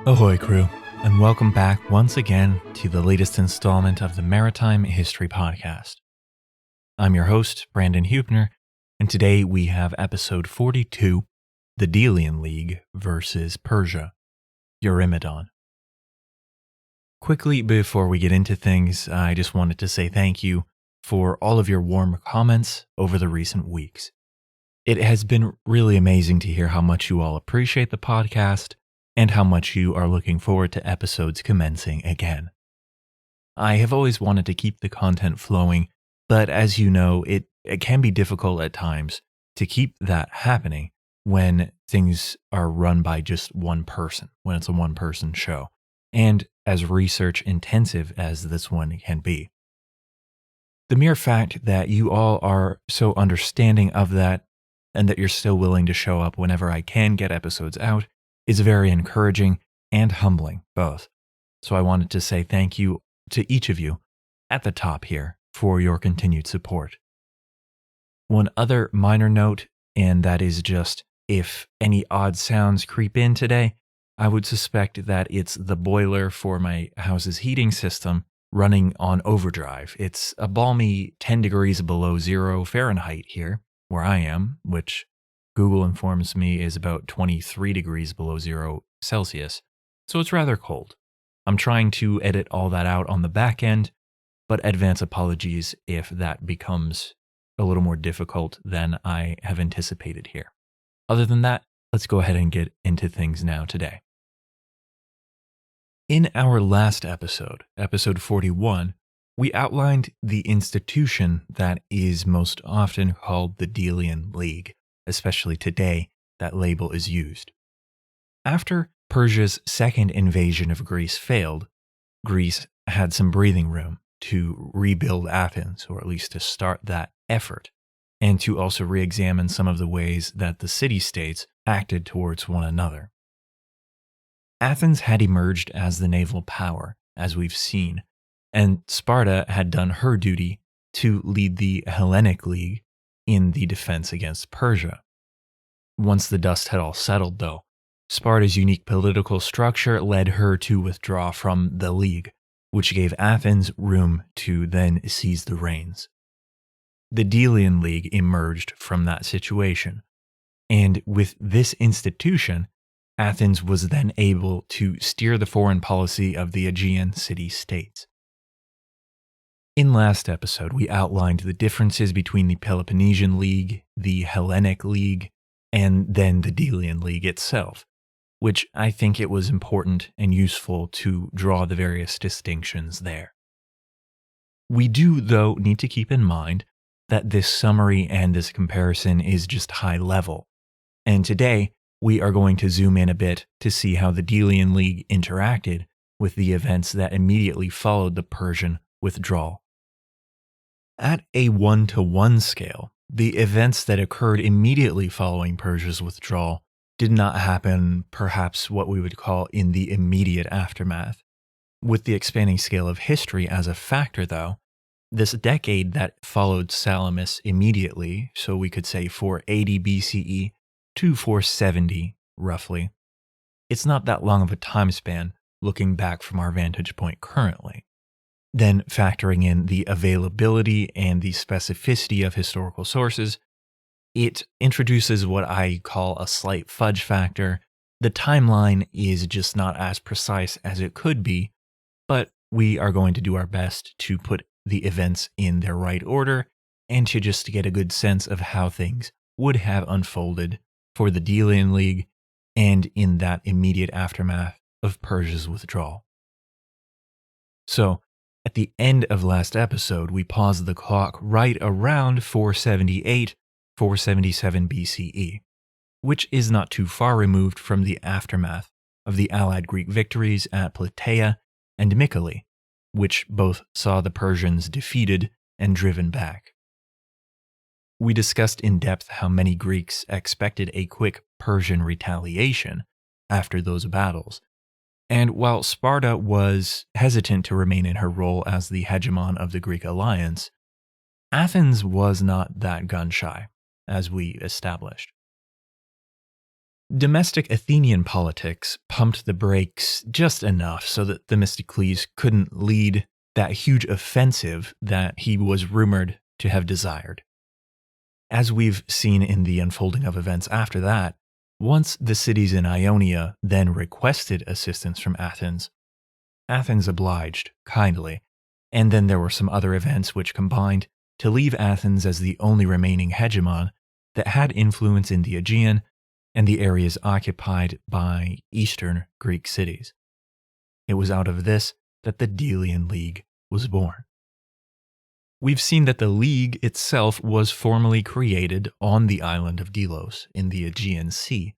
Ahoy crew, and welcome back once again to the latest installment of the Maritime History Podcast. I'm your host, Brandon Hubner, and today we have episode 42, the Delian League versus Persia, Eurymedon. Quickly before we get into things, I just wanted to say thank you for all of your warm comments over the recent weeks. It has been really amazing to hear how much you all appreciate the podcast and how much you are looking forward to episodes commencing again. I have always wanted to keep the content flowing, but as you know, it can be difficult at times to keep that happening when things are run by just one person, when it's a one-person show, and as research intensive as this one can be. The mere fact that you all are so understanding of that and that you're still willing to show up whenever I can get episodes out is very encouraging and humbling both. So I wanted to say thank you to each of you at the top here for your continued support. One other minor note, and that is just if any odd sounds creep in today, I would suspect that it's the boiler for my house's heating system running on overdrive. It's a balmy 10 degrees below zero Fahrenheit here where I am, which Google informs me is about 23 degrees below zero Celsius, so it's rather cold. I'm trying to edit all that out on the back end, but advance apologies if that becomes a little more difficult than I have anticipated here. Other than that, let's go ahead and get into things now today. In our last episode, episode 41, we outlined the institution that is most often called the Delian League. Especially today, that label is used. After Persia's second invasion of Greece failed, Greece had some breathing room to rebuild Athens, or at least to start that effort, and to also re-examine some of the ways that the city-states acted towards one another. Athens had emerged as the naval power, as we've seen, and Sparta had done her duty to lead the Hellenic League in the defense against Persia. Once the dust had all settled, though, Sparta's unique political structure led her to withdraw from the League, which gave Athens room to then seize the reins. The Delian League emerged from that situation, and with this institution, Athens was then able to steer the foreign policy of the Aegean city-states. In last episode, we outlined the differences between the Peloponnesian League, the Hellenic League, and then the Delian League itself, which I think it was important and useful to draw the various distinctions there. We do, though, need to keep in mind that this summary and this comparison is just high level, and today we are going to zoom in a bit to see how the Delian League interacted with the events that immediately followed the Persian withdrawal. At a 1-to-1 scale, the events that occurred immediately following Persia's withdrawal did not happen perhaps what we would call in the immediate aftermath. With the expanding scale of history as a factor, though, this decade that followed Salamis immediately, so we could say 480 BCE to 470, roughly, it's not that long of a time span looking back from our vantage point currently. Then factoring in the availability and the specificity of historical sources, it introduces what I call a slight fudge factor. The timeline is just not as precise as it could be, but we are going to do our best to put the events in their right order and to just get a good sense of how things would have unfolded for the Delian League and in that immediate aftermath of Persia's withdrawal. So, at the end of last episode, we paused the clock right around 478, 477 BCE, which is not too far removed from the aftermath of the allied Greek victories at Plataea and Mycale, which both saw the Persians defeated and driven back. We discussed in depth how many Greeks expected a quick Persian retaliation after those battles, and while Sparta was hesitant to remain in her role as the hegemon of the Greek alliance, Athens was not that gun-shy, as we established. Domestic Athenian politics pumped the brakes just enough so that Themistocles couldn't lead that huge offensive that he was rumored to have desired. As we've seen in the unfolding of events after that, once the cities in Ionia then requested assistance from Athens, Athens obliged kindly, and then there were some other events which combined to leave Athens as the only remaining hegemon that had influence in the Aegean and the areas occupied by eastern Greek cities. It was out of this that the Delian League was born. We've seen that the League itself was formally created on the island of Delos in the Aegean Sea,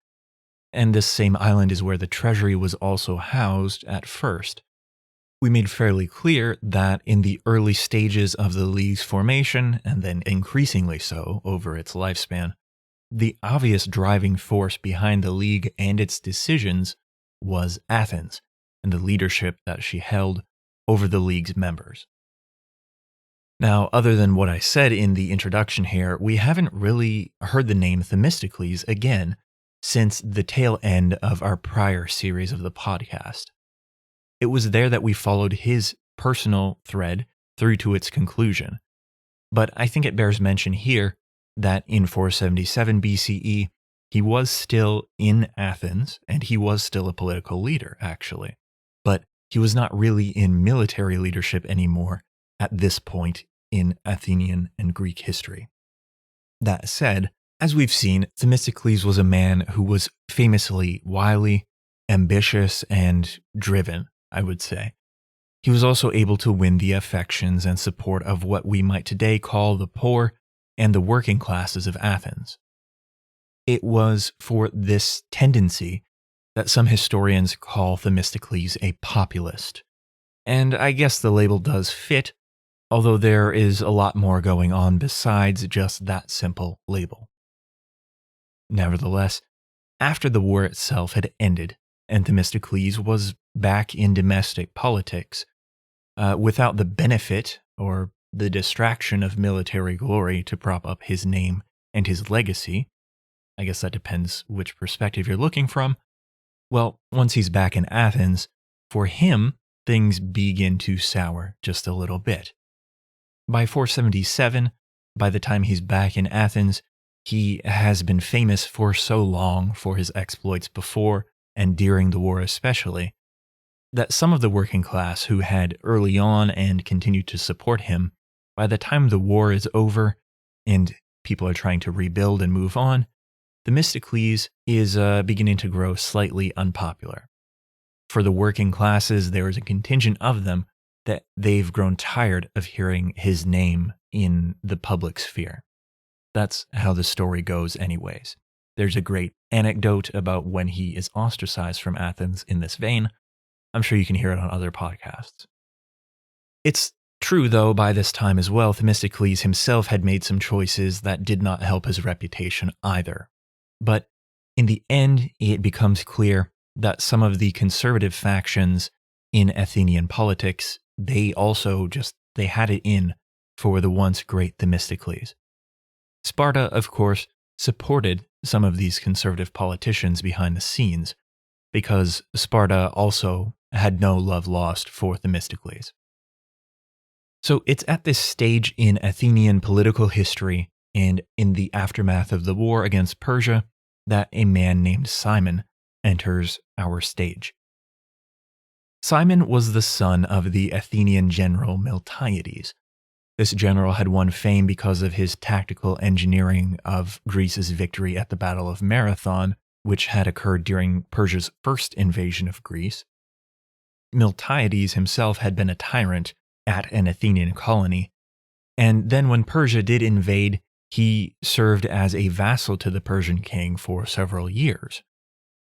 and this same island is where the treasury was also housed at first. We made fairly clear that in the early stages of the League's formation, and then increasingly so over its lifespan, the obvious driving force behind the League and its decisions was Athens and the leadership that she held over the League's members. Now, other than what I said in the introduction here, we haven't really heard the name Themistocles again since the tail end of our prior series of the podcast. It was there that we followed his personal thread through to its conclusion. But I think it bears mention here that in 477 BCE, he was still in Athens, and he was still a political leader, actually. But he was not really in military leadership anymore at this point in Athenian and Greek history. That said, as we've seen, Themistocles was a man who was famously wily, ambitious, and driven, I would say. He was also able to win the affections and support of what we might today call the poor and the working classes of Athens. It was for this tendency that some historians call Themistocles a populist. And I guess the label does fit, although there is a lot more going on besides just that simple label. Nevertheless, after the war itself had ended and Themistocles was back in domestic politics, without the benefit or the distraction of military glory to prop up his name and his legacy, I guess that depends which perspective you're looking from, well, once he's back in Athens, for him, things begin to sour just a little bit. By 477, by the time he's back in Athens, he has been famous for so long for his exploits before and during the war especially, that some of the working class who had early on and continued to support him, by the time the war is over and people are trying to rebuild and move on, Themistocles is beginning to grow slightly unpopular. For the working classes, there is a contingent of them that they've grown tired of hearing his name in the public sphere. That's how the story goes anyways. There's a great anecdote about when he is ostracized from Athens in this vein. I'm sure you can hear it on other podcasts. It's true, though, by this time as well, Themistocles himself had made some choices that did not help his reputation either. But in the end, it becomes clear that some of the conservative factions in Athenian politics, they had it in for the once great Themistocles. Sparta, of course, supported some of these conservative politicians behind the scenes, because Sparta also had no love lost for Themistocles. So it's at this stage in Athenian political history and in the aftermath of the war against Persia that a man named Cimon enters our stage. Cimon was the son of the Athenian general Miltiades. This general had won fame because of his tactical engineering of Greece's victory at the Battle of Marathon, which had occurred during Persia's first invasion of Greece. Miltiades himself had been a tyrant at an Athenian colony, and then when Persia did invade, he served as a vassal to the Persian king for several years.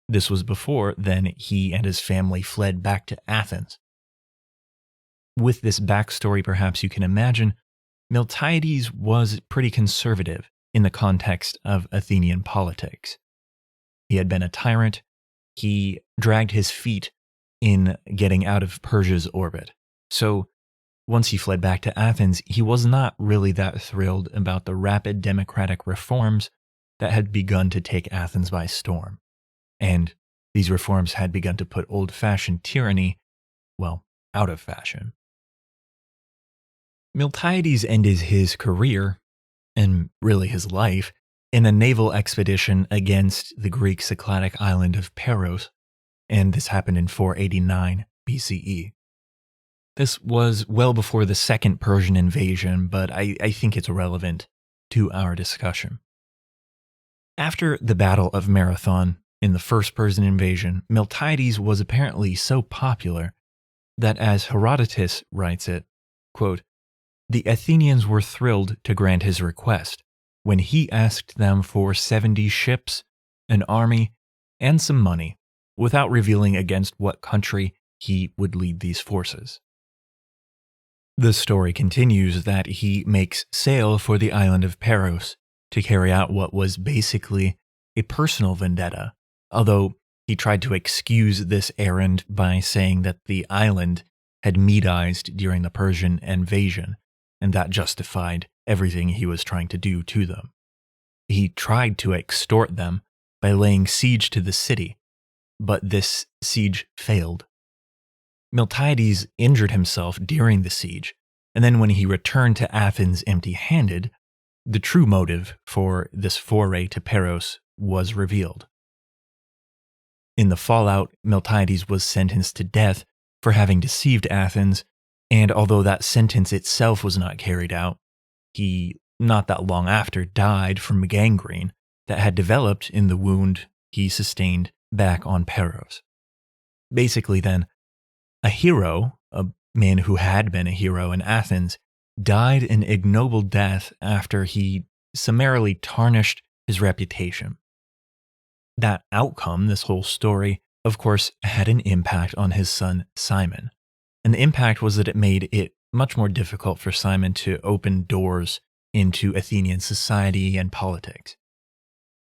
This was before then he and his family fled back to Athens. With this backstory, perhaps you can imagine, Miltiades was pretty conservative in the context of Athenian politics. He had been a tyrant. He dragged his feet in getting out of Persia's orbit. So once he fled back to Athens, he was not really that thrilled about the rapid democratic reforms that had begun to take Athens by storm. and these reforms had begun to put old-fashioned tyranny, well, out of fashion. Miltiades ended his career, and really his life, in a naval expedition against the Greek Cycladic island of Paros, and this happened in 489 BCE. This was well before the second Persian invasion, but I think it's relevant to our discussion. After the Battle of Marathon in the first Persian invasion, Miltiades was apparently so popular that, as Herodotus writes it, quote, "The Athenians were thrilled to grant his request when he asked them for 70 ships, an army, and some money, without revealing against what country he would lead these forces." The story continues that he makes sail for the island of Paros to carry out what was basically a personal vendetta, although he tried to excuse this errand by saying that the island had Medized during the Persian invasion, and that justified everything he was trying to do to them. He tried to extort them by laying siege to the city, but this siege failed. Miltiades injured himself during the siege, and then when he returned to Athens empty-handed, the true motive for this foray to Paros was revealed. In the fallout, Miltiades was sentenced to death for having deceived Athens, and although that sentence itself was not carried out, he, not that long after, died from gangrene that had developed in the wound he sustained back on Paros. Basically then, a hero, a man who had been a hero in Athens, died an ignoble death after he summarily tarnished his reputation. That outcome, this whole story, of course, had an impact on his son Cimon. And the impact was that it made it much more difficult for Cimon to open doors into Athenian society and politics.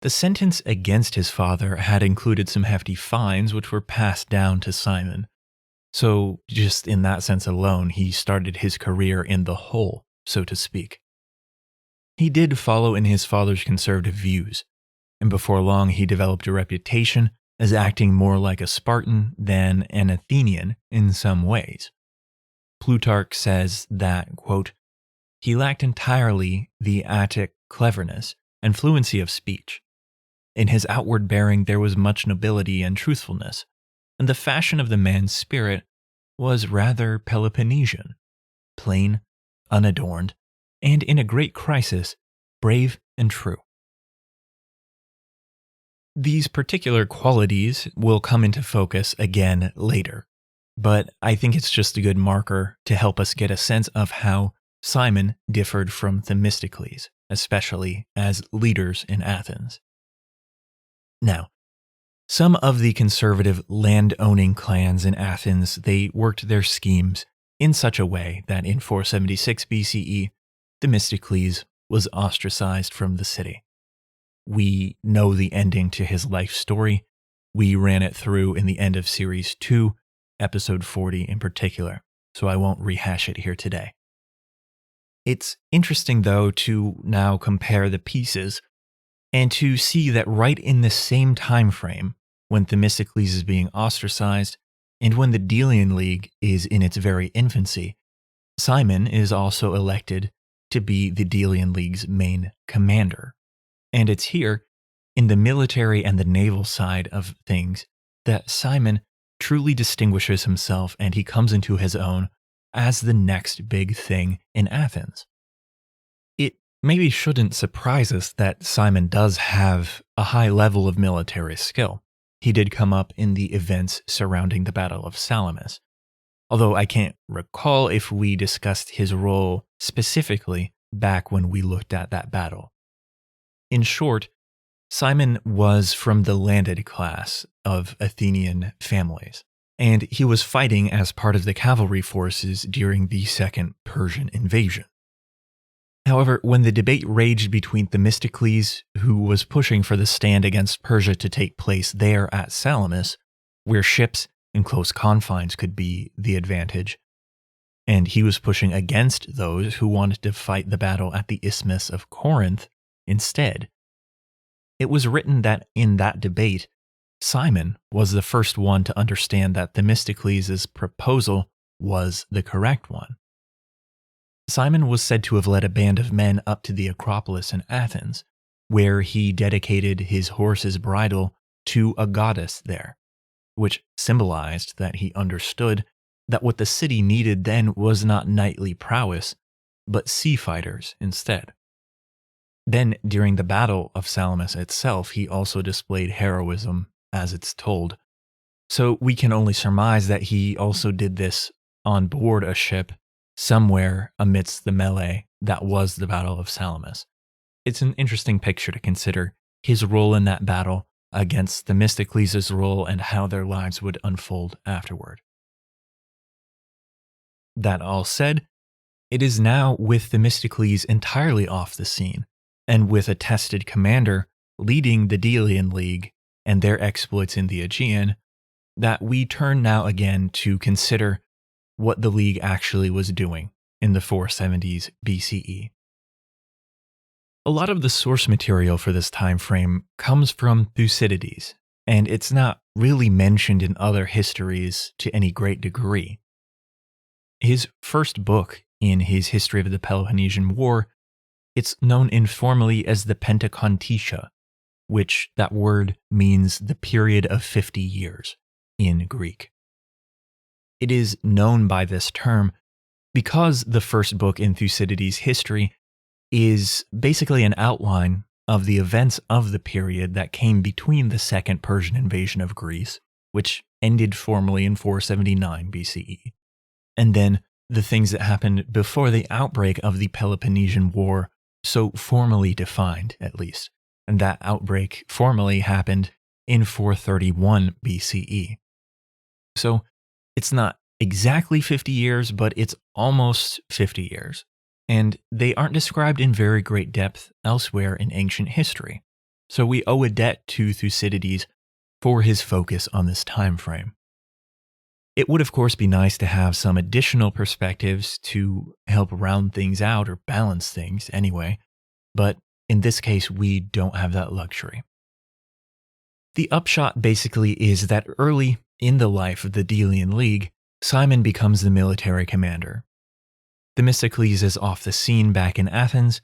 The sentence against his father had included some hefty fines which were passed down to Cimon. So just in that sense alone, he started his career in the hole, so to speak. He did follow in his father's conservative views, and before long he developed a reputation as acting more like a Spartan than an Athenian in some ways. Plutarch says that, quote, "He lacked entirely the Attic cleverness and fluency of speech. In his outward bearing there was much nobility and truthfulness, and the fashion of the man's spirit was rather Peloponnesian, plain, unadorned, and in a great crisis, brave and true." These particular qualities will come into focus again later, but I think it's just a good marker to help us get a sense of how Cimon differed from Themistocles, especially as leaders in Athens. Now, some of the conservative land-owning clans in Athens, they worked their schemes in such a way that in 476 BCE, Themistocles was ostracized from the city. We know the ending to his life story. We ran it through in the end of Series 2, Episode 40 in particular, so I won't rehash it here today. It's interesting, though, to now compare the pieces and to see that right in the same time frame, when Themistocles is being ostracized and when the Delian League is in its very infancy, Cimon is also elected to be the Delian League's main commander. And it's here, in the military and the naval side of things, that Cimon truly distinguishes himself and he comes into his own as the next big thing in Athens. It maybe shouldn't surprise us that Cimon does have a high level of military skill. He did come up in the events surrounding the Battle of Salamis, although I can't recall if we discussed his role specifically back when we looked at that battle. In short, Cimon was from the landed class of Athenian families, and he was fighting as part of the cavalry forces during the second Persian invasion. However, when the debate raged between Themistocles, who was pushing for the stand against Persia to take place there at Salamis, where ships in close confines could be the advantage, and he was pushing against those who wanted to fight the battle at the Isthmus of Corinth instead. It was written that in that debate, Cimon was the first one to understand that Themistocles' proposal was the correct one. Cimon was said to have led a band of men up to the Acropolis in Athens, where he dedicated his horse's bridle to a goddess there, which symbolized that he understood that what the city needed then was not knightly prowess, but sea fighters instead. Then, during the Battle of Salamis itself, he also displayed heroism, as it's told. So we can only surmise that he also did this on board a ship somewhere amidst the melee that was the Battle of Salamis. It's an interesting picture to consider his role in that battle against Themistocles' role and how their lives would unfold afterward. That all said, it is now with Themistocles entirely off the scene, and with a tested commander leading the Delian League and their exploits in the Aegean, that we turn now again to consider what the League actually was doing in the 470s BCE. A lot of the source material for this time frame comes from Thucydides, and it's not really mentioned in other histories to any great degree. His first book in his History of the Peloponnesian War, it's known informally as the Pentacontetia, which that word means the period of 50 years in Greek. It is known by this term because the first book in Thucydides' history is basically an outline of the events of the period that came between the Second Persian invasion of Greece, which ended formally in 479 BCE, and then the things that happened before the outbreak of the Peloponnesian War, so formally defined at least, and that outbreak formally happened in 431 BCE. So it's not exactly 50 years, but it's almost 50 years. And they aren't described in very great depth elsewhere in ancient history. So we owe a debt to Thucydides for his focus on this time frame. It would of course be nice to have some additional perspectives to help round things out or balance things anyway, but in this case we don't have that luxury. The upshot basically is that early in the life of the Delian League, Cimon becomes the military commander. Themistocles is off the scene back in Athens,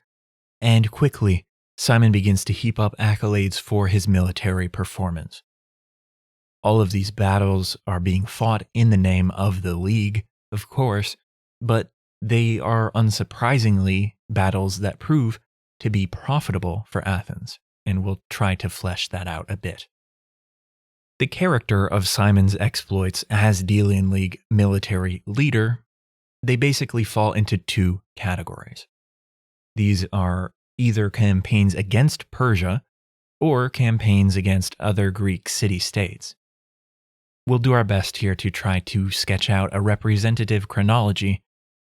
and quickly Cimon begins to heap up accolades for his military performance. All of these battles are being fought in the name of the League, of course, but they are unsurprisingly battles that prove to be profitable for Athens, and we'll try to flesh that out a bit. The character of Cimon's exploits as Delian League military leader, they basically fall into two categories. These are either campaigns against Persia or campaigns against other Greek city-states. We'll do our best here to try to sketch out a representative chronology,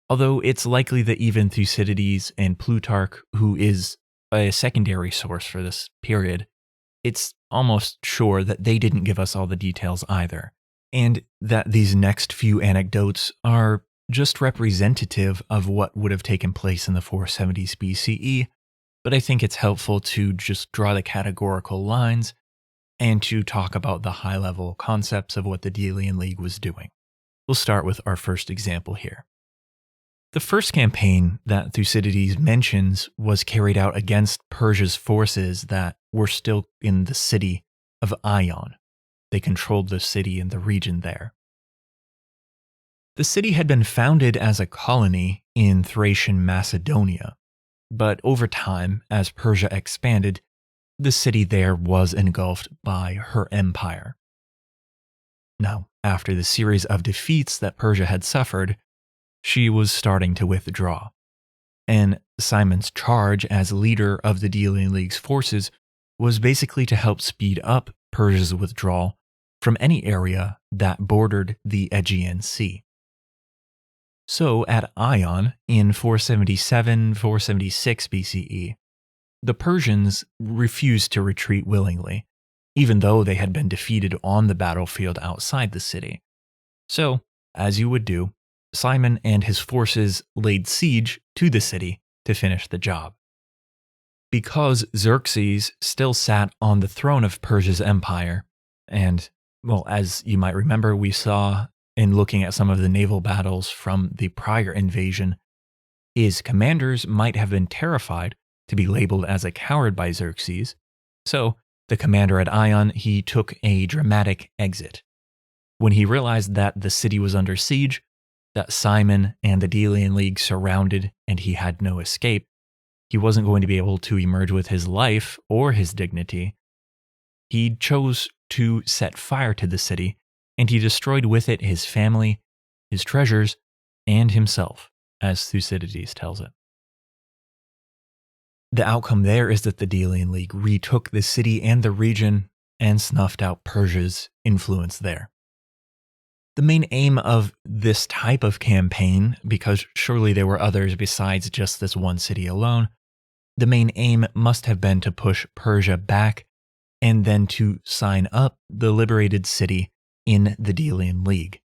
although it's likely that even Thucydides and Plutarch, who is a secondary source for this period, it's almost sure that they didn't give us all the details either, and that these next few anecdotes are just representative of what would have taken place in the 470s BCE, but I think it's helpful to just draw the categorical lines and to talk about the high-level concepts of what the Delian League was doing. We'll start with our first example here. The first campaign that Thucydides mentions was carried out against Persia's forces that were still in the city of Ion. They controlled the city and the region there. The city had been founded as a colony in Thracian Macedonia, but over time, as Persia expanded, the city there was engulfed by her empire. Now, after the series of defeats that Persia had suffered, she was starting to withdraw, and Cimon's charge as leader of the Delian League's forces was basically to help speed up Persia's withdrawal from any area that bordered the Aegean Sea. So at Ion in 477-476 BCE, the Persians refused to retreat willingly, even though they had been defeated on the battlefield outside the city. So, as you would do, Cimon and his forces laid siege to the city to finish the job. Because Xerxes still sat on the throne of Persia's empire, And, well, as you might remember, we saw in looking at some of the naval battles from the prior invasion, his commanders might have been terrified to be labeled as a coward by Xerxes. So, the commander at Ion, he took a dramatic exit. When he realized that the city was under siege, that Cimon and the Delian League surrounded and he had no escape, he wasn't going to be able to emerge with his life or his dignity. He chose to set fire to the city, and he destroyed with it his family, his treasures, and himself, as Thucydides tells it. The outcome there is that the Delian League retook the city and the region and snuffed out Persia's influence there. The main aim of this type of campaign, because surely there were others besides just this one city alone, the main aim must have been to push Persia back and then to sign up the liberated city in the Delian League.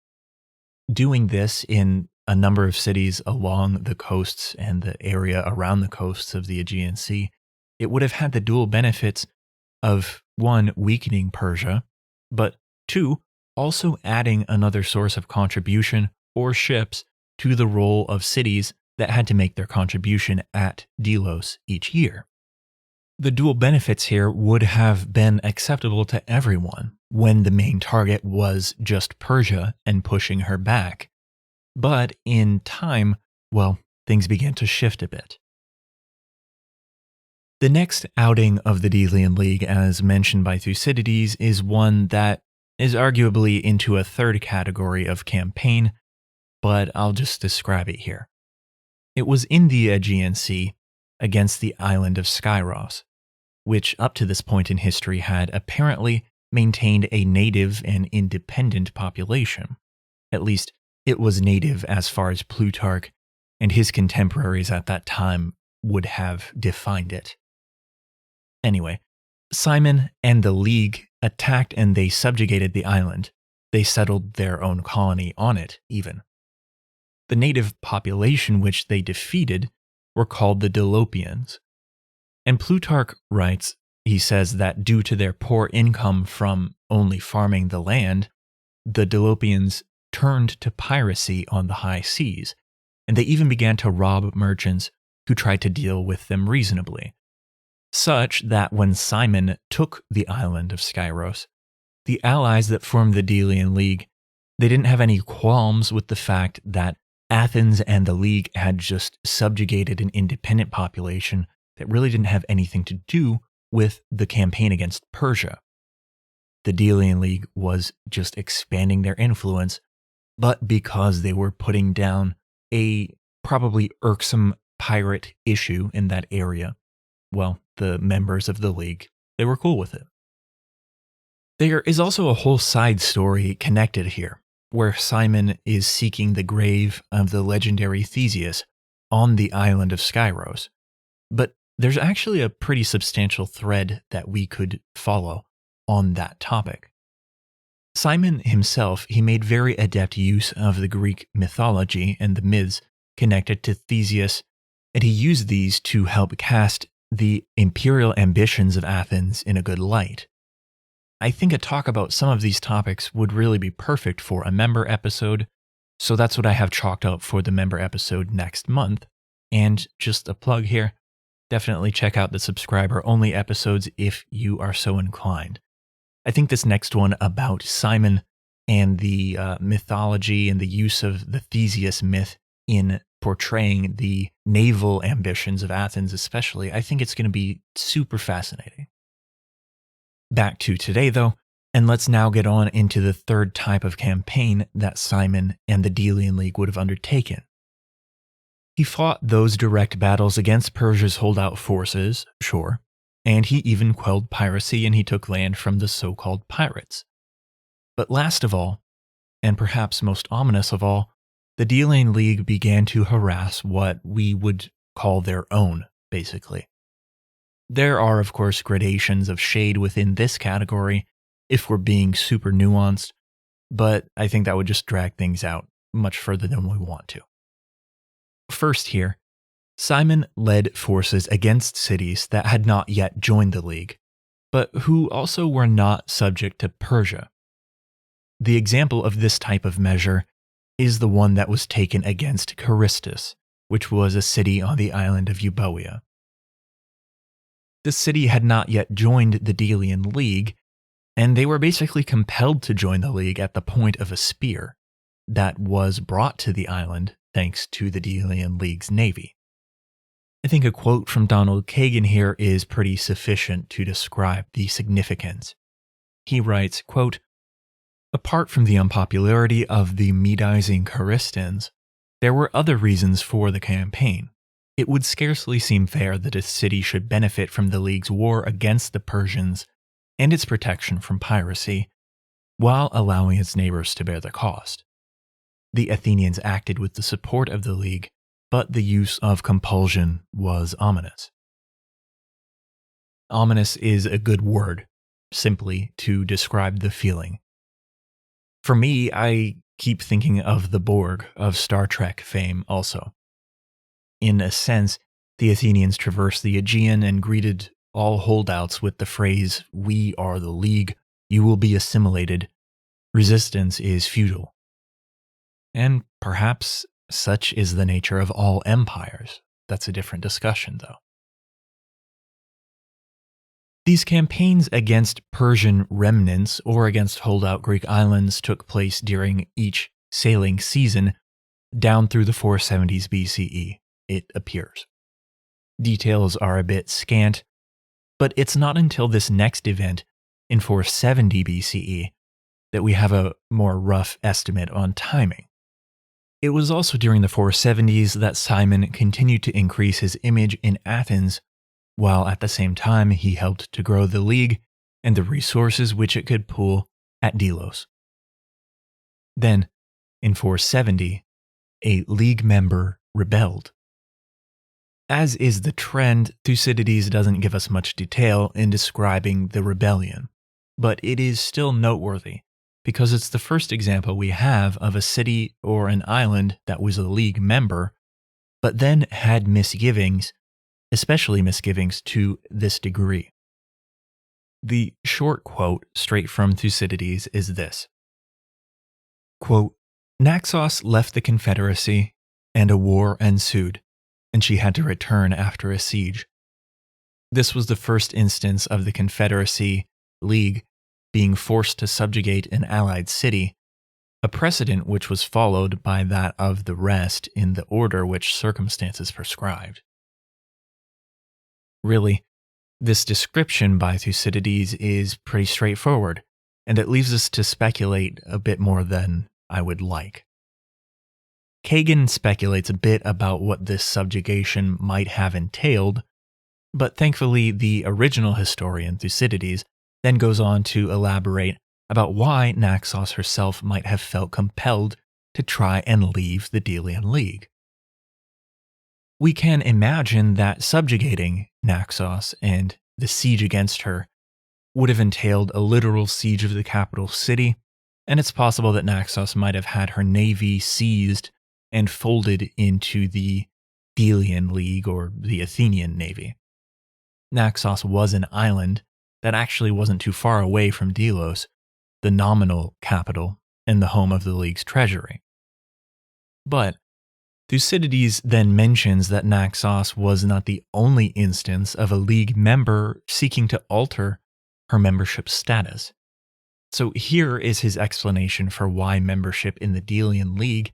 Doing this in a number of cities along the coasts and the area around the coasts of the Aegean Sea, it would have had the dual benefits of, one, weakening Persia, but two, also adding another source of contribution or ships to the role of cities that had to make their contribution at Delos each year. The dual benefits here would have been acceptable to everyone when the main target was just Persia and pushing her back. But in time, well, things began to shift a bit. The next outing of the Delian League, as mentioned by Thucydides, is one that is arguably into a third category of campaign, but I'll just describe it here. It was in the Aegean Sea against the island of Skyros, which up to this point in history had apparently maintained a native and independent population. At least, it was native as far as Plutarch and his contemporaries at that time would have defined it. Anyway, Cimon and the League attacked and they subjugated the island. They settled their own colony on it, even. The native population which they defeated were called the Dolopians. And Plutarch writes, he says that due to their poor income from only farming the land, the Dolopians turned to piracy on the high seas, and they even began to rob merchants who tried to deal with them reasonably. Such that when Cimon took the island of Skyros, the allies that formed the Delian League, they didn't have any qualms with the fact that Athens and the League had just subjugated an independent population that really didn't have anything to do with the campaign against Persia. The Delian League was just expanding their influence, but because they were putting down a probably irksome pirate issue in that area, well, the members of the League, they were cool with it. There is also a whole side story connected here, where Cimon is seeking the grave of the legendary Theseus on the island of Skyros. But there's actually a pretty substantial thread that we could follow on that topic. Cimon himself, he made very adept use of the Greek mythology and the myths connected to Theseus, and he used these to help cast the imperial ambitions of Athens in a good light. I think a talk about some of these topics would really be perfect for a member episode, so that's what I have chalked out for the member episode next month. And just a plug here, definitely check out the subscriber-only episodes if you are so inclined. I think this next one about Cimon and the mythology and the use of the Theseus myth in portraying the naval ambitions of Athens especially, I think it's going to be super fascinating. Back to today though, and let's now get on into the third type of campaign that Cimon and the Delian League would have undertaken. He fought those direct battles against Persia's holdout forces, sure, and he even quelled piracy and he took land from the so-called pirates. But last of all, and perhaps most ominous of all, the Delian League began to harass what we would call their own, basically. There are, of course, gradations of shade within this category, if we're being super nuanced, but I think that would just drag things out much further than we want to. First here, Cimon led forces against cities that had not yet joined the League. but who also were not subject to Persia. The example of this type of measure is the one that was taken against Charistus, which was a city on the island of Euboea. The city had not yet joined the Delian League, and they were basically compelled to join the League at the point of a spear that was brought to the island thanks to the Delian League's navy. I think a quote from Donald Kagan here is pretty sufficient to describe the significance. He writes, quote, "Apart from the unpopularity of the Medizing Charistans, there were other reasons for the campaign. It would scarcely seem fair that a city should benefit from the League's war against the Persians and its protection from piracy, while allowing its neighbors to bear the cost. The Athenians acted with the support of the League, but the use of compulsion was ominous." Ominous is a good word, simply to describe the feeling. For me, I keep thinking of the Borg of Star Trek fame also. In a sense, the Athenians traversed the Aegean and greeted all holdouts with the phrase, "We are the League, you will be assimilated, resistance is futile." And perhaps such is the nature of all empires. That's a different discussion, though. These campaigns against Persian remnants or against holdout Greek islands took place during each sailing season down through the 470s BCE, it appears. Details are a bit scant, but it's not until this next event in 470 BCE that we have a more rough estimate on timing. It was also during the 470s that Cimon continued to increase his image in Athens, while at the same time he helped to grow the League and the resources which it could pool at Delos. Then, in 470, a League member rebelled. As is the trend, Thucydides doesn't give us much detail in describing the rebellion, but it is still noteworthy because it's the first example we have of a city or an island that was a League member, but then had misgivings, especially misgivings to this degree. The short quote straight from Thucydides is this, quote, "Naxos left the confederacy, and a war ensued, and she had to return after a siege. This was the first instance of the confederacy League being forced to subjugate an allied city, a precedent which was followed by that of the rest in the order which circumstances prescribed." Really, this description by Thucydides is pretty straightforward, and it leaves us to speculate a bit more than I would like. Kagan speculates a bit about what this subjugation might have entailed, but thankfully the original historian Thucydides then goes on to elaborate about why Naxos herself might have felt compelled to try and leave the Delian League. We can imagine that subjugating Naxos and the siege against her would have entailed a literal siege of the capital city, and it's possible that Naxos might have had her navy seized and folded into the Delian League or the Athenian navy. Naxos was an island that actually wasn't too far away from Delos, the nominal capital and the home of the League's treasury. But Thucydides then mentions that Naxos was not the only instance of a League member seeking to alter her membership status. So here is his explanation for why membership in the Delian League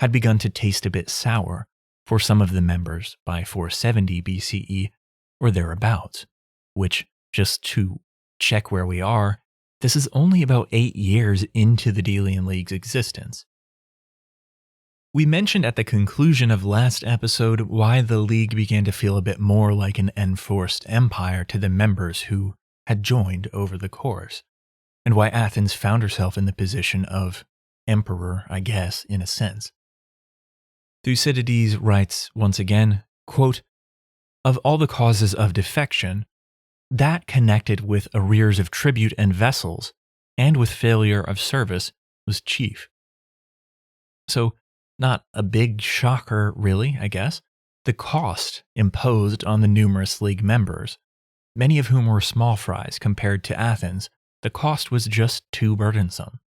had begun to taste a bit sour for some of the members by 470 BCE or thereabouts, which, just to check where we are, this is only about 8 years into the Delian League's existence. We mentioned at the conclusion of last episode why the League began to feel a bit more like an enforced empire to the members who had joined over the course, and why Athens found herself in the position of emperor, I guess, in a sense. Thucydides writes once again, quote, "Of all the causes of defection, that connected with arrears of tribute and vessels, and with failure of service, was chief." So, not a big shocker, really, I guess, the cost imposed on the numerous League members, many of whom were small fries compared to Athens. The cost was just too burdensome.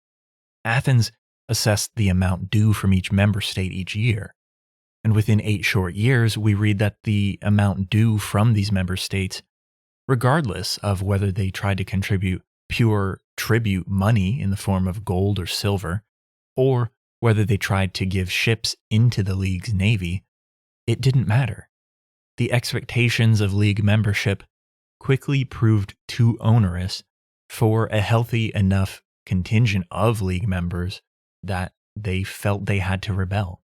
Athens assessed the amount due from each member state each year, and within 8 short years, we read that the amount due from these member states, regardless of whether they tried to contribute pure tribute money in the form of gold or silver, or whether they tried to give ships into the League's navy, it didn't matter. The expectations of League membership quickly proved too onerous for a healthy enough contingent of League members that they felt they had to rebel.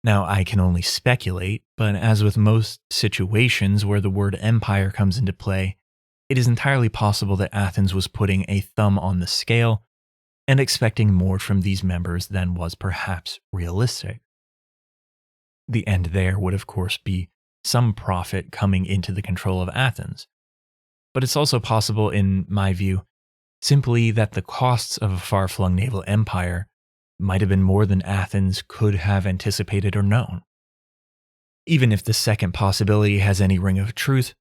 Now, I can only speculate, but as with most situations where the word empire comes into play, it is entirely possible that Athens was putting a thumb on the scale and expecting more from these members than was perhaps realistic. The end there would, of course, be some profit coming into the control of Athens. But it's also possible, in my view, simply that the costs of a far-flung naval empire might have been more than Athens could have anticipated or known. Even if the second possibility has any ring of truth,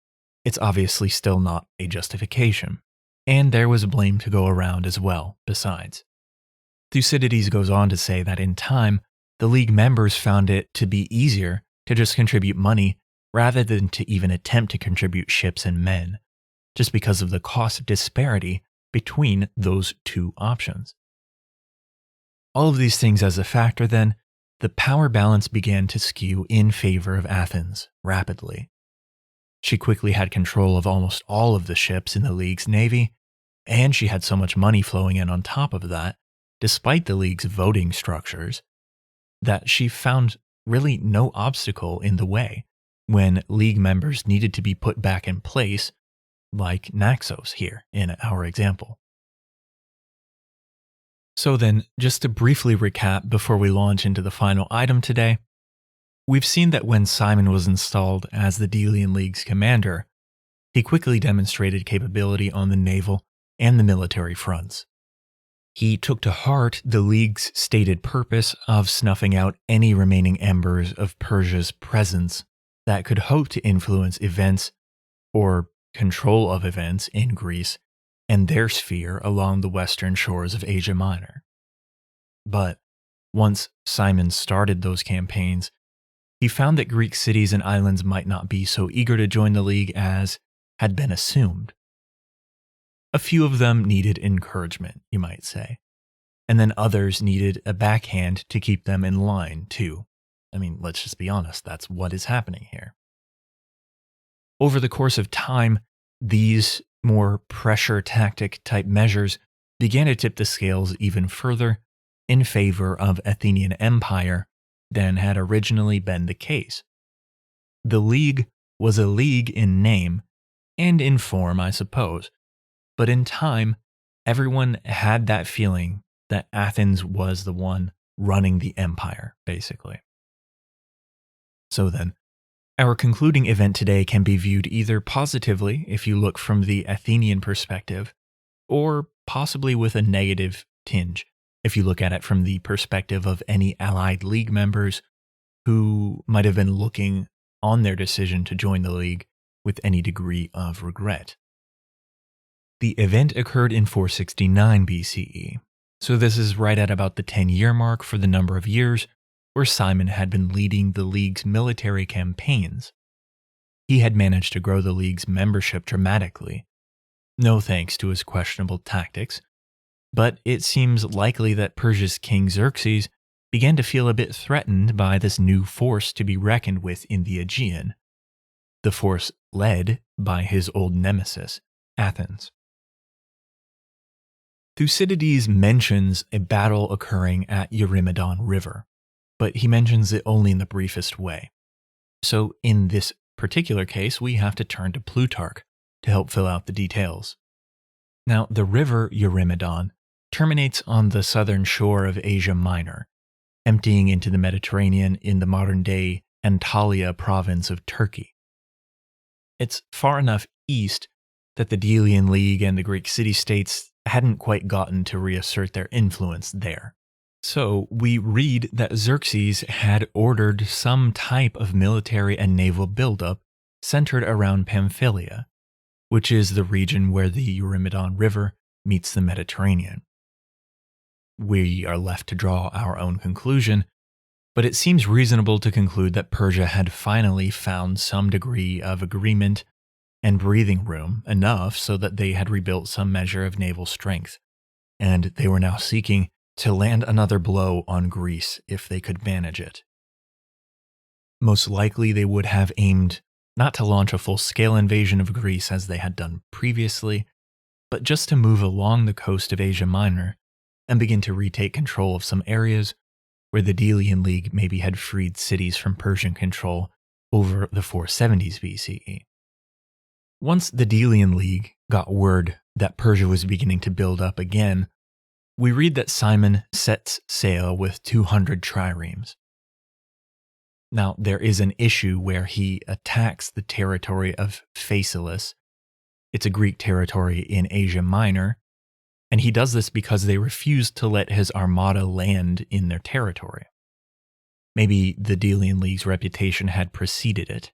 it's obviously still not a justification, and there was blame to go around as well, besides. Thucydides goes on to say that in time, the League members found it to be easier to just contribute money rather than to even attempt to contribute ships and men, just because of the cost disparity between those two options. All of these things as a factor, then, the power balance began to skew in favor of Athens rapidly. She quickly had control of almost all of the ships in the League's navy, and she had so much money flowing in on top of that, despite the League's voting structures, that she found really no obstacle in the way when League members needed to be put back in place, like Naxos here in our example. So then, just to briefly recap before we launch into the final item today, we've seen that when Cimon was installed as the Delian League's commander, he quickly demonstrated capability on the naval and the military fronts. He took to heart the League's stated purpose of snuffing out any remaining embers of Persia's presence that could hope to influence events or control of events in Greece and their sphere along the western shores of Asia Minor. But once Cimon started those campaigns, he found that Greek cities and islands might not be so eager to join the League as had been assumed. A few of them needed encouragement, you might say, and then others needed a backhand to keep them in line, too. I mean, let's just be honest, that's what is happening here. Over the course of time, these more pressure tactic type measures began to tip the scales even further in favor of Athenian empire than had originally been the case. The League was a league in name and in form, I suppose, but in time, everyone had that feeling that Athens was the one running the empire, basically. So then, our concluding event today can be viewed either positively if you look from the Athenian perspective, or possibly with a negative tinge if you look at it from the perspective of any allied League members who might have been looking on their decision to join the League with any degree of regret. The event occurred in 469 BCE, so this is right at about the 10-year mark for the number of years where Cimon had been leading the League's military campaigns. He had managed to grow the League's membership dramatically, no thanks to his questionable tactics, but it seems likely that Persia's king Xerxes began to feel a bit threatened by this new force to be reckoned with in the Aegean, the force led by his old nemesis, Athens. Thucydides mentions a battle occurring at Eurymedon River, but he mentions it only in the briefest way. So in this particular case, we have to turn to Plutarch to help fill out the details. Now, the river Eurymedon terminates on the southern shore of Asia Minor, emptying into the Mediterranean in the modern-day Antalya province of Turkey. It's far enough east that the Delian League and the Greek city-states hadn't quite gotten to reassert their influence there. So we read that Xerxes had ordered some type of military and naval buildup centered around Pamphylia, which is the region where the Eurymedon River meets the Mediterranean. We are left to draw our own conclusion, but it seems reasonable to conclude that Persia had finally found some degree of agreement and breathing room enough so that they had rebuilt some measure of naval strength, and they were now seeking to land another blow on Greece if they could manage it. Most likely they would have aimed not to launch a full-scale invasion of Greece as they had done previously, but just to move along the coast of Asia Minor and begin to retake control of some areas where the Delian League maybe had freed cities from Persian control over the 470s BCE. Once the Delian League got word that Persia was beginning to build up again, we read that Cimon sets sail with 200 triremes. Now, there is an issue where he attacks the territory of Persecles. It's a Greek territory in Asia Minor, and he does this because they refused to let his armada land in their territory. Maybe the Delian League's reputation had preceded it.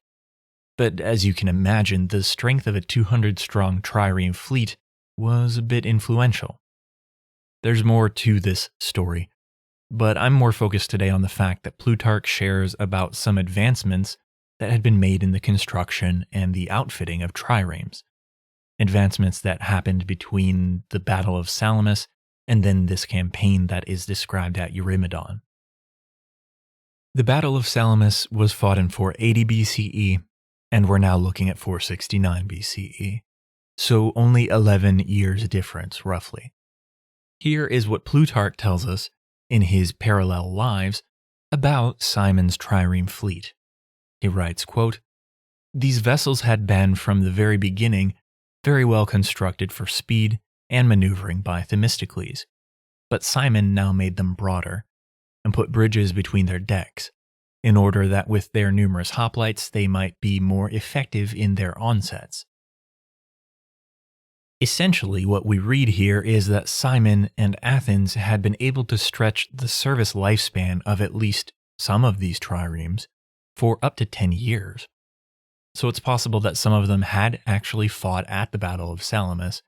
But as you can imagine, the strength of a 200-strong trireme fleet was a bit influential. There's more to this story, but I'm more focused today on the fact that Plutarch shares about some advancements that had been made in the construction and the outfitting of triremes, advancements that happened between the Battle of Salamis and then this campaign that is described at Eurymedon. The Battle of Salamis was fought in 480 BCE, and we're now looking at 469 BCE, so only 11 years difference, roughly. Here is what Plutarch tells us in his Parallel Lives about Cimon's trireme fleet. He writes, quote, "These vessels had been from the very beginning very well constructed for speed and maneuvering by Themistocles, but Cimon now made them broader and put bridges between their decks, in order that with their numerous hoplites they might be more effective in their onsets." Essentially, what we read here is that Cimon and Athens had been able to stretch the service lifespan of at least some of these triremes for up to 10 years. So it's possible that some of them had actually fought at the Battle of Salamis,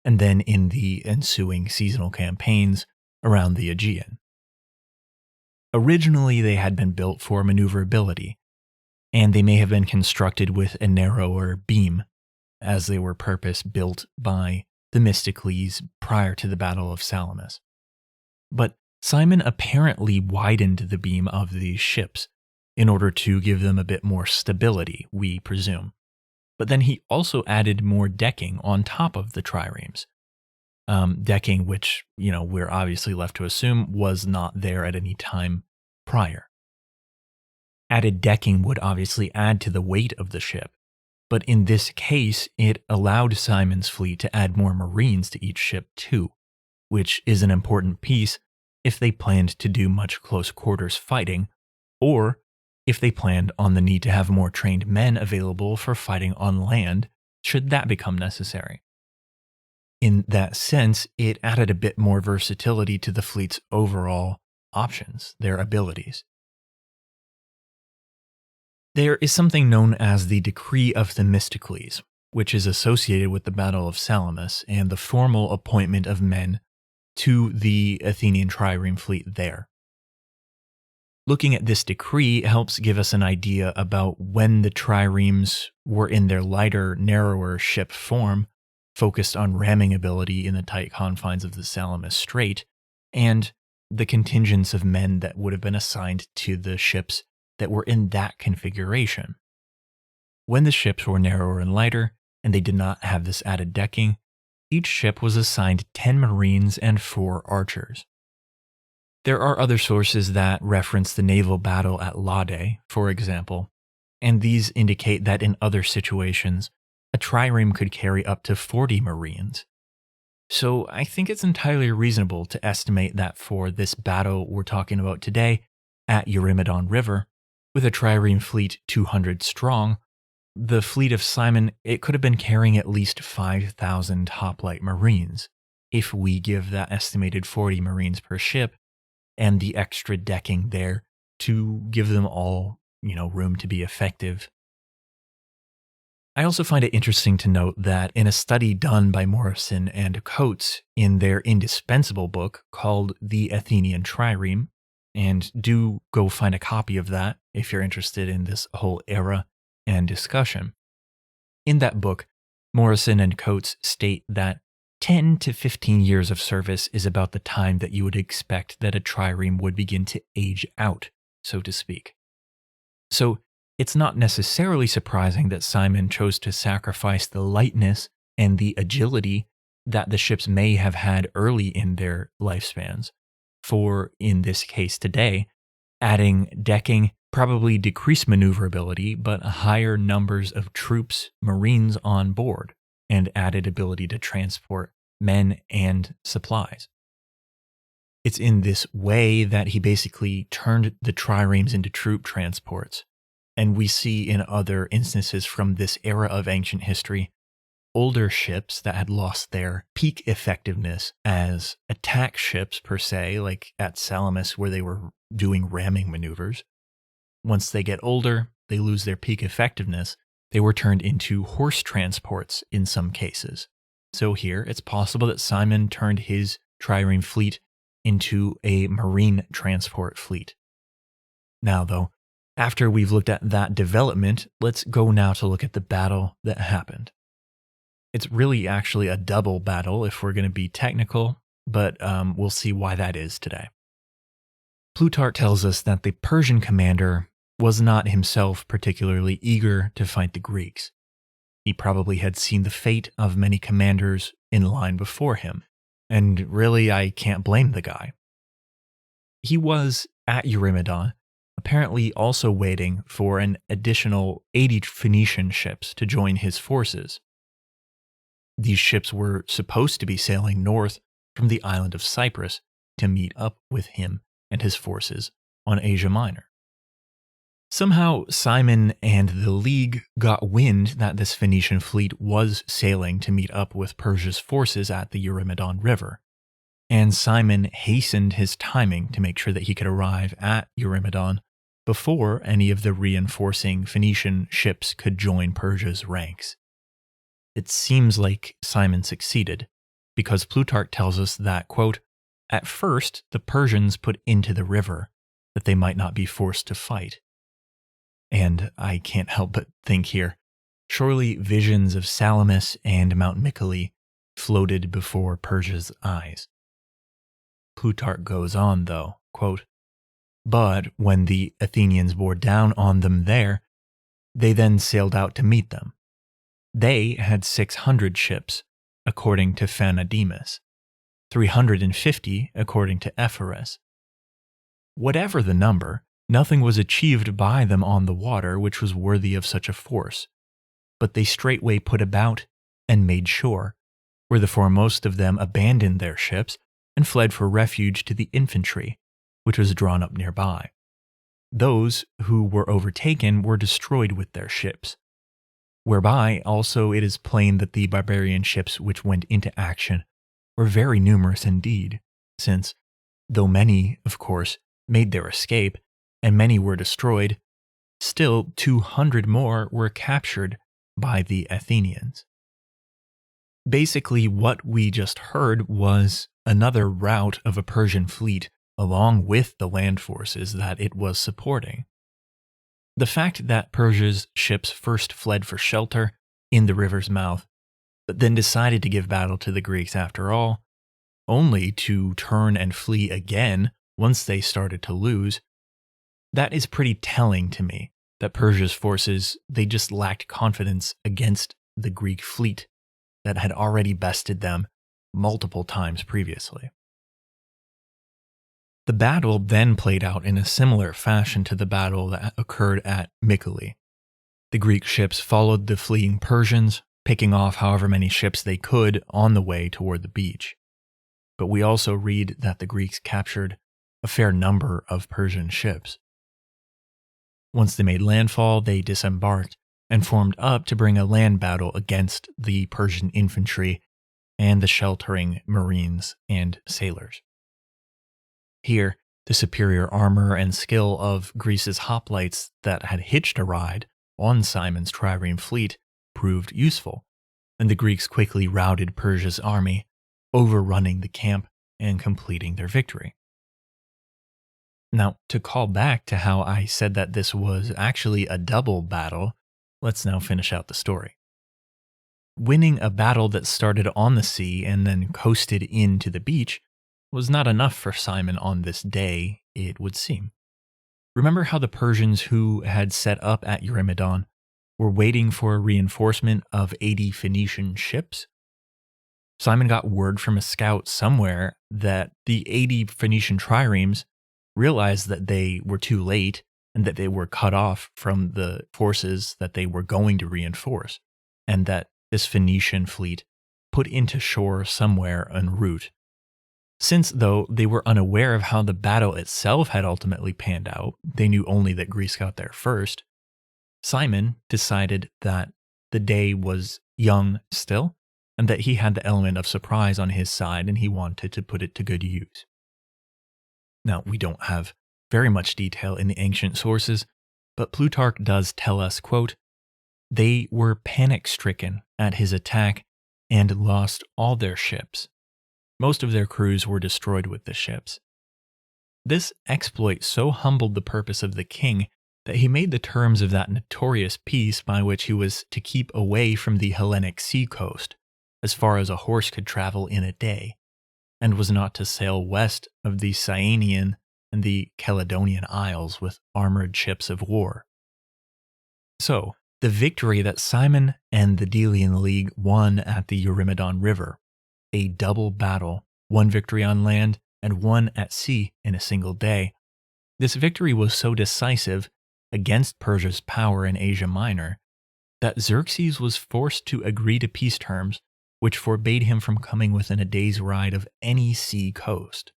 and then in the ensuing seasonal campaigns around the Aegean. Originally, they had been built for maneuverability, and they may have been constructed with a narrower beam, as they were purpose-built by Themistocles prior to the Battle of Salamis. But Cimon apparently widened the beam of these ships in order to give them a bit more stability, we presume. But then he also added more decking on top of the triremes. Decking which, we're obviously left to assume was not there at any time prior. Added decking would obviously add to the weight of the ship, but in this case, it allowed Cimon's fleet to add more marines to each ship too, which is an important piece if they planned to do much close quarters fighting, or if they planned on the need to have more trained men available for fighting on land, should that become necessary. In that sense, it added a bit more versatility to the fleet's overall options, their abilities. There is something known as the Decree of Themistocles, which is associated with the Battle of Salamis and the formal appointment of men to the Athenian trireme fleet there. Looking at this decree helps give us an idea about when the triremes were in their lighter, narrower ship form, focused on ramming ability in the tight confines of the Salamis Strait, and the contingents of men that would have been assigned to the ships that were in that configuration. When the ships were narrower and lighter, and they did not have this added decking, each ship was assigned 10 marines and 4 archers. There are other sources that reference the naval battle at Lade, for example, and these indicate that in other situations, a trireme could carry up to 40 marines. So I think it's entirely reasonable to estimate that for this battle we're talking about today at Eurymedon River, with a trireme fleet 200 strong, the fleet of Cimon, it could have been carrying at least 5,000 hoplite marines, if we give that estimated 40 marines per ship, and the extra decking there to give them all, room to be effective. I also find it interesting to note that in a study done by Morrison and Coates in their indispensable book called The Athenian Trireme, and do go find a copy of that if you're interested in this whole era and discussion. In that book, Morrison and Coates state that 10 to 15 years of service is about the time that you would expect that a trireme would begin to age out, so to speak. So it's not necessarily surprising that Cimon chose to sacrifice the lightness and the agility that the ships may have had early in their lifespans for, in this case today, adding decking, probably decreased maneuverability, but higher numbers of troops, marines on board, and added ability to transport men and supplies. It's in this way that he basically turned the triremes into troop transports. And we see in other instances from this era of ancient history, older ships that had lost their peak effectiveness as attack ships per se, like at Salamis where they were doing ramming maneuvers. Once they get older, they lose their peak effectiveness. They were turned into horse transports in some cases. So here, it's possible that Cimon turned his trireme fleet into a marine transport fleet. Now, though, after we've looked at that development, let's go now to look at the battle that happened. It's really actually a double battle if we're going to be technical, but we'll see why that is today. Plutarch tells us that the Persian commander was not himself particularly eager to fight the Greeks. He probably had seen the fate of many commanders in line before him, and really I can't blame the guy. He was at Eurymedon, apparently also waiting for an additional 80 Phoenician ships to join his forces. These ships were supposed to be sailing north from the island of Cyprus to meet up with him and his forces on Asia Minor. Somehow, Cimon and the League got wind that this Phoenician fleet was sailing to meet up with Persia's forces at the Eurymedon River, and Cimon hastened his timing to make sure that he could arrive at Eurymedon before any of the reinforcing Phoenician ships could join Persia's ranks. It seems like Cimon succeeded, because Plutarch tells us that, quote, "At first the Persians put into the river, that they might not be forced to fight." And I can't help but think here, surely visions of Salamis and Mount Mycale floated before Persia's eyes. Plutarch goes on, though, quote, "But when the Athenians bore down on them there, they then sailed out to meet them. They had 600 ships, according to Phanodemus, 350 according to Ephorus. Whatever the number, nothing was achieved by them on the water which was worthy of such a force, but they straightway put about and made shore, where the foremost of them abandoned their ships and fled for refuge to the infantry, which was drawn up nearby. Those who were overtaken were destroyed with their ships, whereby also it is plain that the barbarian ships which went into action were very numerous indeed, since, though many, of course, made their escape, and many were destroyed, still 200 more were captured by the Athenians." Basically, what we just heard was another rout of a Persian fleet along with the land forces that it was supporting. The fact that Persia's ships first fled for shelter in the river's mouth, but then decided to give battle to the Greeks after all, only to turn and flee again once they started to lose, that is pretty telling to me that Persia's forces, they just lacked confidence against the Greek fleet that had already bested them multiple times previously. The battle then played out in a similar fashion to the battle that occurred at Mycale. The Greek ships followed the fleeing Persians, picking off however many ships they could on the way toward the beach. But we also read that the Greeks captured a fair number of Persian ships. Once they made landfall, they disembarked and formed up to bring a land battle against the Persian infantry and the sheltering marines and sailors. Here, the superior armor and skill of Greece's hoplites that had hitched a ride on Cimon's trireme fleet proved useful, and the Greeks quickly routed Persia's army, overrunning the camp and completing their victory. Now, to call back to how I said that this was actually a double battle, let's now finish out the story. Winning a battle that started on the sea and then coasted into the beach was not enough for Cimon on this day, it would seem. Remember how the Persians who had set up at Eurymedon were waiting for a reinforcement of 80 Phoenician ships? Cimon got word from a scout somewhere that the 80 Phoenician triremes realized that they were too late and that they were cut off from the forces that they were going to reinforce, and that this Phoenician fleet put into shore somewhere en route. Since, though, they were unaware of how the battle itself had ultimately panned out, they knew only that Greece got there first, Cimon decided that the day was young still, and that he had the element of surprise on his side, and he wanted to put it to good use. Now, we don't have very much detail in the ancient sources, but Plutarch does tell us, quote, "They were panic-stricken at his attack and lost all their ships. Most of their crews were destroyed with the ships. This exploit so humbled the purpose of the king that he made the terms of that notorious peace by which he was to keep away from the Hellenic seacoast, as far as a horse could travel in a day, and was not to sail west of the Cyanean and the Caledonian Isles with armored ships of war." So, the victory that Cimon and the Delian League won at the Eurymedon River, a double battle, one victory on land and one at sea in a single day, this victory was so decisive against Persia's power in Asia Minor that Xerxes was forced to agree to peace terms which forbade him from coming within a day's ride of any sea coast.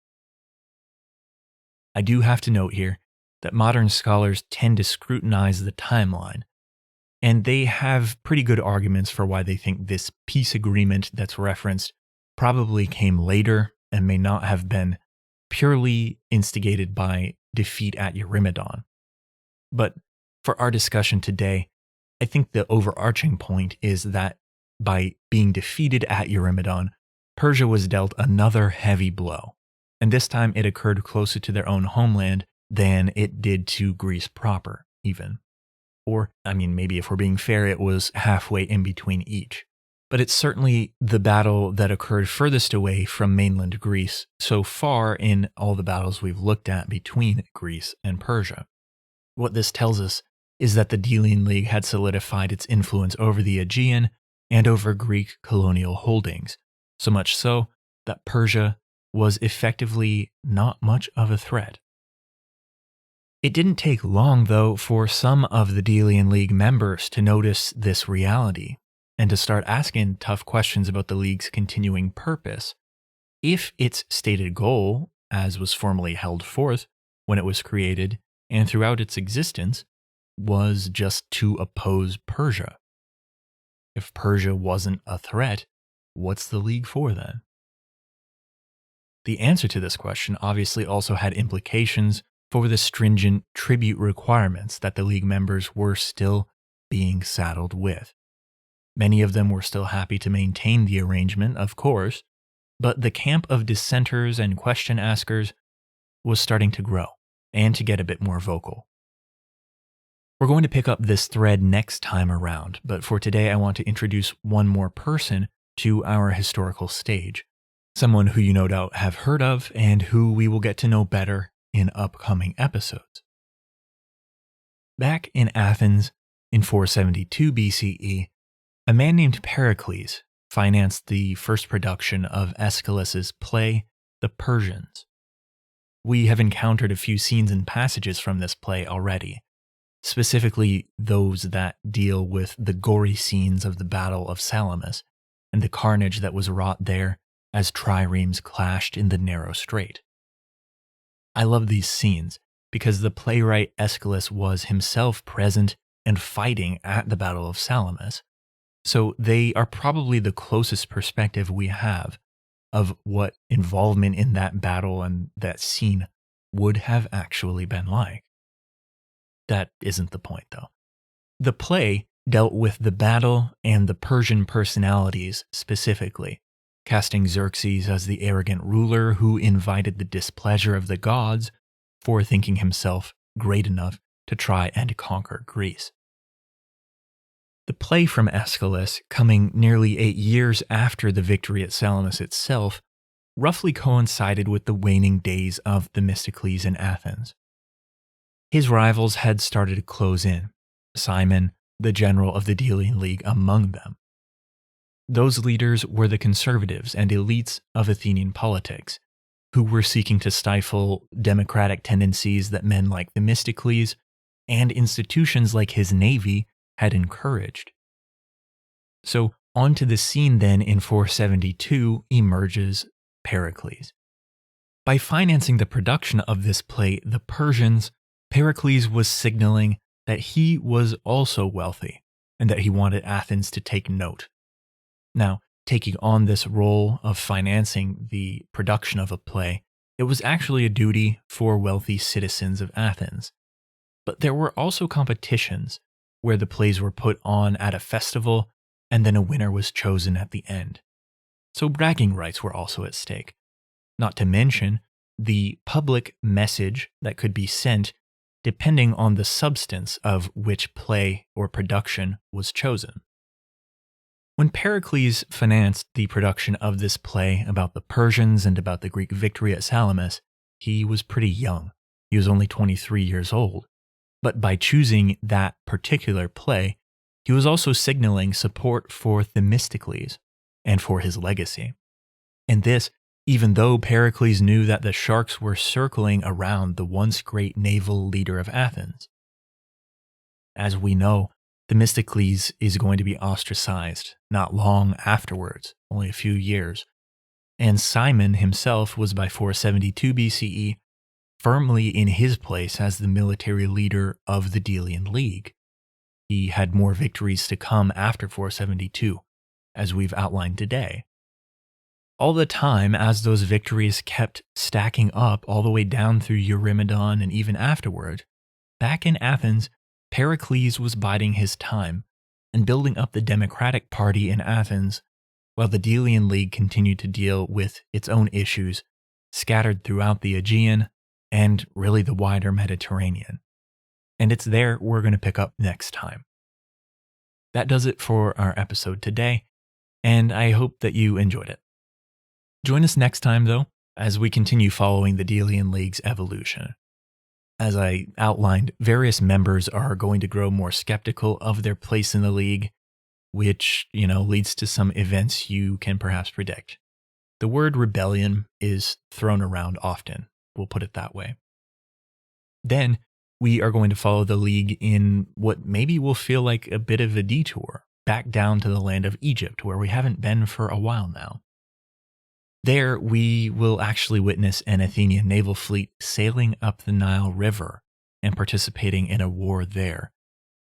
I do have to note here that modern scholars tend to scrutinize the timeline, and they have pretty good arguments for why they think this peace agreement that's referenced probably came later and may not have been purely instigated by defeat at Eurymedon. But for our discussion today, I think the overarching point is that by being defeated at Eurymedon, Persia was dealt another heavy blow, and this time it occurred closer to their own homeland than it did to Greece proper, even. Or, I mean, maybe if we're being fair, it was halfway in between each. But it's certainly the battle that occurred furthest away from mainland Greece so far in all the battles we've looked at between Greece and Persia. What this tells us is that the Delian League had solidified its influence over the Aegean and over Greek colonial holdings, so much so that Persia was effectively not much of a threat. It didn't take long, though, for some of the Delian League members to notice this reality and to start asking tough questions about the League's continuing purpose. If its stated goal, as was formally held forth when it was created and throughout its existence, was just to oppose Persia. If Persia wasn't a threat, what's the League for then? The answer to this question obviously also had implications for the stringent tribute requirements that the League members were still being saddled with. Many of them were still happy to maintain the arrangement, of course, but the camp of dissenters and question askers was starting to grow and to get a bit more vocal. We're going to pick up this thread next time around, but for today I want to introduce one more person to our historical stage, someone who you no doubt have heard of and who we will get to know better in upcoming episodes. Back in Athens in 472 BCE, a man named Pericles financed the first production of Aeschylus's play, The Persians. We have encountered a few scenes and passages from this play already, specifically those that deal with the gory scenes of the Battle of Salamis and the carnage that was wrought there as triremes clashed in the narrow strait. I love these scenes because the playwright Aeschylus was himself present and fighting at the Battle of Salamis, so they are probably the closest perspective we have of what involvement in that battle and that scene would have actually been like. That isn't the point, though. The play dealt with the battle and the Persian personalities specifically, casting Xerxes as the arrogant ruler who invited the displeasure of the gods for thinking himself great enough to try and conquer Greece. The play from Aeschylus, coming nearly 8 years after the victory at Salamis itself, roughly coincided with the waning days of Themistocles in Athens. His rivals had started to close in, Cimon, the general of the Delian League, among them. Those leaders were the conservatives and elites of Athenian politics, who were seeking to stifle democratic tendencies that men like Themistocles and institutions like his navy had encouraged. So onto the scene then in 472 emerges Pericles. By financing the production of this play, the Persians, Pericles was signaling that he was also wealthy and that he wanted Athens to take note. Now, taking on this role of financing the production of a play, it was actually a duty for wealthy citizens of Athens. But there were also competitions where the plays were put on at a festival and then a winner was chosen at the end. So bragging rights were also at stake. Not to mention the public message that could be sent depending on the substance of which play or production was chosen. When Pericles financed the production of this play about the Persians and about the Greek victory at Salamis, he was pretty young. He was only 23 years old. But by choosing that particular play, he was also signaling support for Themistocles and for his legacy. And this, even though Pericles knew that the sharks were circling around the once great naval leader of Athens. As we know, Themistocles is going to be ostracized not long afterwards, only a few years. And Cimon himself was by 472 BCE firmly in his place as the military leader of the Delian League. He had more victories to come after 472, as we've outlined today. All the time, as those victories kept stacking up all the way down through Eurymedon and even afterward, back in Athens, Pericles was biding his time and building up the Democratic Party in Athens, while the Delian League continued to deal with its own issues scattered throughout the Aegean and really the wider Mediterranean. And it's there we're going to pick up next time. That does it for our episode today, and I hope that you enjoyed it. Join us next time, though, as we continue following the Delian League's evolution. As I outlined, various members are going to grow more skeptical of their place in the league, which, leads to some events you can perhaps predict. The word rebellion is thrown around often, we'll put it that way. Then, we are going to follow the league in what maybe will feel like a bit of a detour, back down to the land of Egypt, where we haven't been for a while now. There, we will actually witness an Athenian naval fleet sailing up the Nile River and participating in a war there.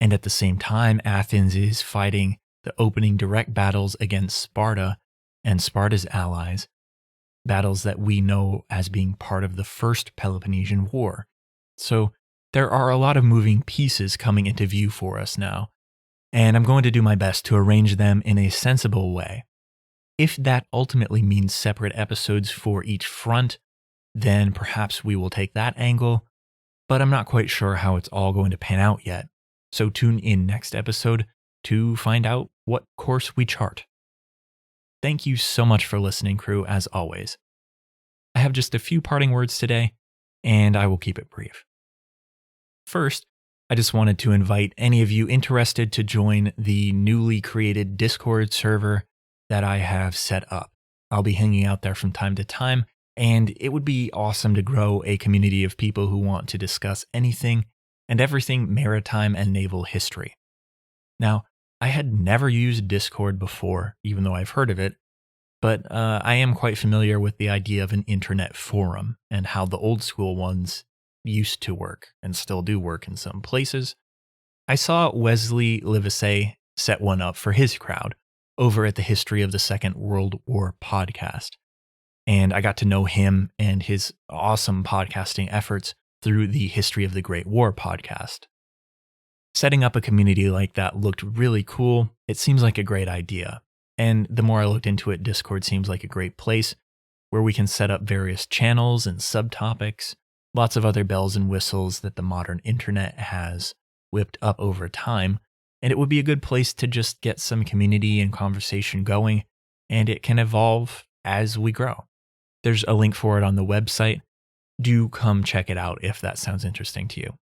And at the same time, Athens is fighting the opening direct battles against Sparta and Sparta's allies, battles that we know as being part of the First Peloponnesian War. So there are a lot of moving pieces coming into view for us now, and I'm going to do my best to arrange them in a sensible way. If that ultimately means separate episodes for each front, then perhaps we will take that angle, but I'm not quite sure how it's all going to pan out yet. So tune in next episode to find out what course we chart. Thank you so much for listening, crew, as always. I have just a few parting words today, and I will keep it brief. First, I just wanted to invite any of you interested to join the newly created Discord server that I have set up. I'll be hanging out there from time to time, and it would be awesome to grow a community of people who want to discuss anything and everything maritime and naval history. Now, I had never used Discord before, even though I've heard of it, but I am quite familiar with the idea of an internet forum and how the old school ones used to work and still do work in some places. I saw Wesley Livesey set one up for his crowd over at the History of the Second World War podcast. And I got to know him and his awesome podcasting efforts through the History of the Great War podcast. Setting up a community like that looked really cool. It seems like a great idea. And the more I looked into it, Discord seems like a great place where we can set up various channels and subtopics, lots of other bells and whistles that the modern internet has whipped up over time. And it would be a good place to just get some community and conversation going, and it can evolve as we grow. There's a link for it on the website. Do come check it out if that sounds interesting to you.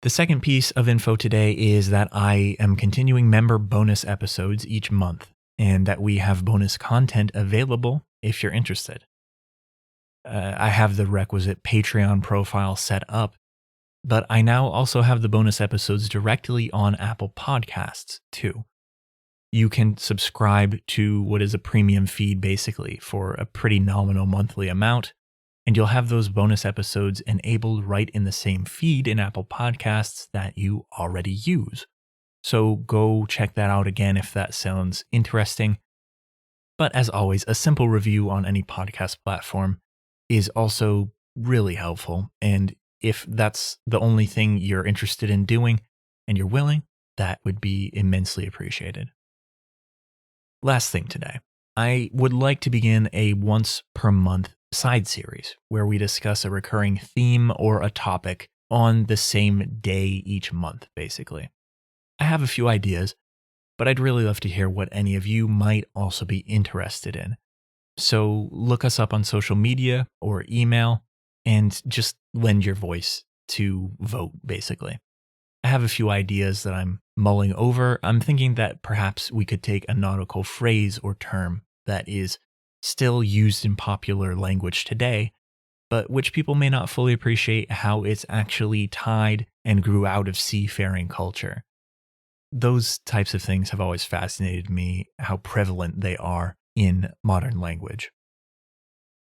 The second piece of info today is that I am continuing member bonus episodes each month, and that we have bonus content available if you're interested. I have the requisite Patreon profile set up, but I now also have the bonus episodes directly on Apple Podcasts too. You can subscribe to what is a premium feed basically for a pretty nominal monthly amount, and you'll have those bonus episodes enabled right in the same feed in Apple Podcasts that you already use. So go check that out again if that sounds interesting. But as always, a simple review on any podcast platform is also really helpful. And if that's the only thing you're interested in doing and you're willing, that would be immensely appreciated. Last thing today, I would like to begin a once per month side series where we discuss a recurring theme or a topic on the same day each month, basically. I have a few ideas, but I'd really love to hear what any of you might also be interested in. So look us up on social media or email and just lend your voice to vote, basically. I have a few ideas that I'm mulling over. I'm thinking that perhaps we could take a nautical phrase or term that is still used in popular language today, but which people may not fully appreciate how it's actually tied and grew out of seafaring culture. Those types of things have always fascinated me, how prevalent they are in modern language.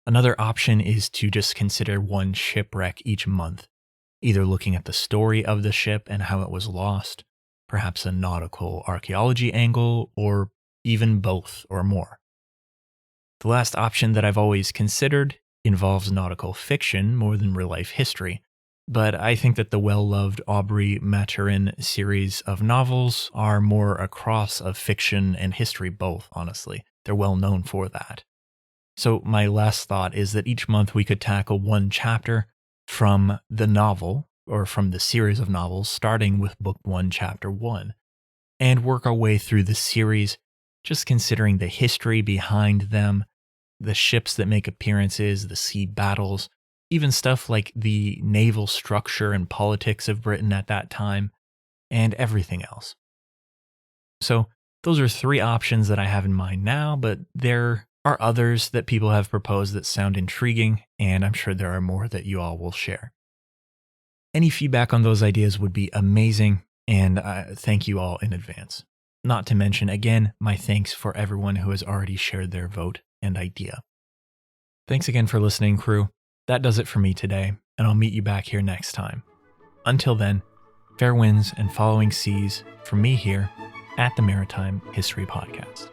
Another option is to just consider one shipwreck each month, either looking at the story of the ship and how it was lost, perhaps a nautical archaeology angle, or even both or more. The last option that I've always considered involves nautical fiction more than real-life history, but I think that the well-loved Aubrey Maturin series of novels are more a cross of fiction and history both, honestly. They're well known for that. So my last thought is that each month we could tackle one chapter from the novel, or from the series of novels, starting with Book 1, Chapter 1, and work our way through the series, just considering the history behind them, the ships that make appearances, the sea battles, even stuff like the naval structure and politics of Britain at that time, and everything else. So those are three options that I have in mind now, but there are others that people have proposed that sound intriguing, and I'm sure there are more that you all will share. Any feedback on those ideas would be amazing, and thank you all in advance. Not to mention, again, my thanks for everyone who has already shared their vote and idea. Thanks again for listening, crew. That does it for me today, and I'll meet you back here next time. Until then, fair winds and following seas from me here at the Maritime History Podcast.